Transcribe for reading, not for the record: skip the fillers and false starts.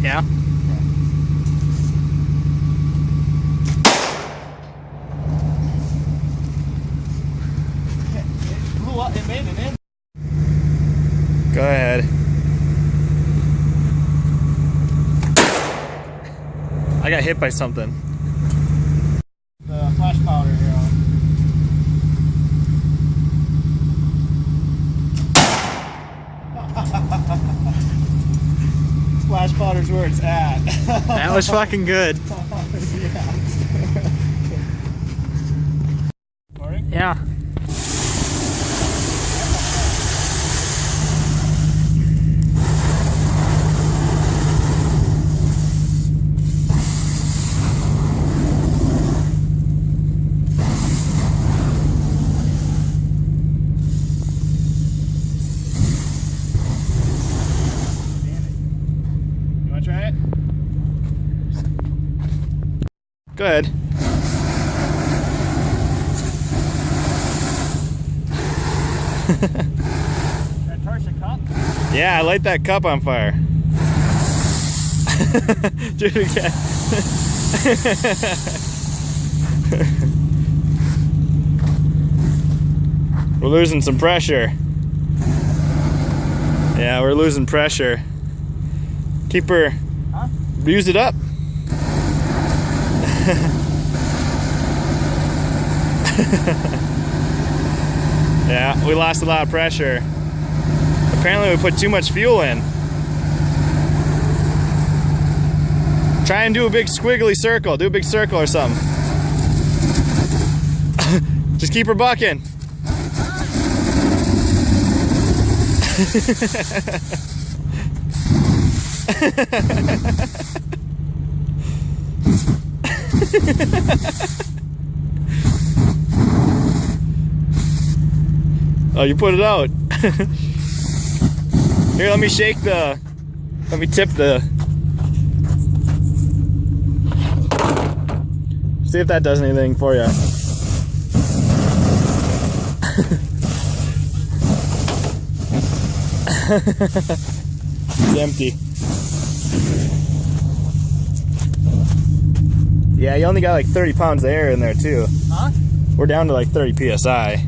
Yeah. It blew up. It made an Go ahead. I got hit by something. The flash powder here. Splash powder's where it's at. That was fucking good. Yeah. You wanna try it? Go ahead. That torch the cup? Yeah, I light that cup on fire. Do it again. We're losing some pressure. Yeah, we're losing pressure. Keep her. Huh? Use it up. Yeah, we lost a lot of pressure. Apparently we put too much fuel in. Try and do a big squiggly circle. Do a big circle or something. Just keep her bucking. Oh, you put it out. Here, let me shake the, let me tip the, see if that does anything for you. It's empty. Yeah, you only got like 30 pounds of air in there too. Huh? We're down to like 30 PSI.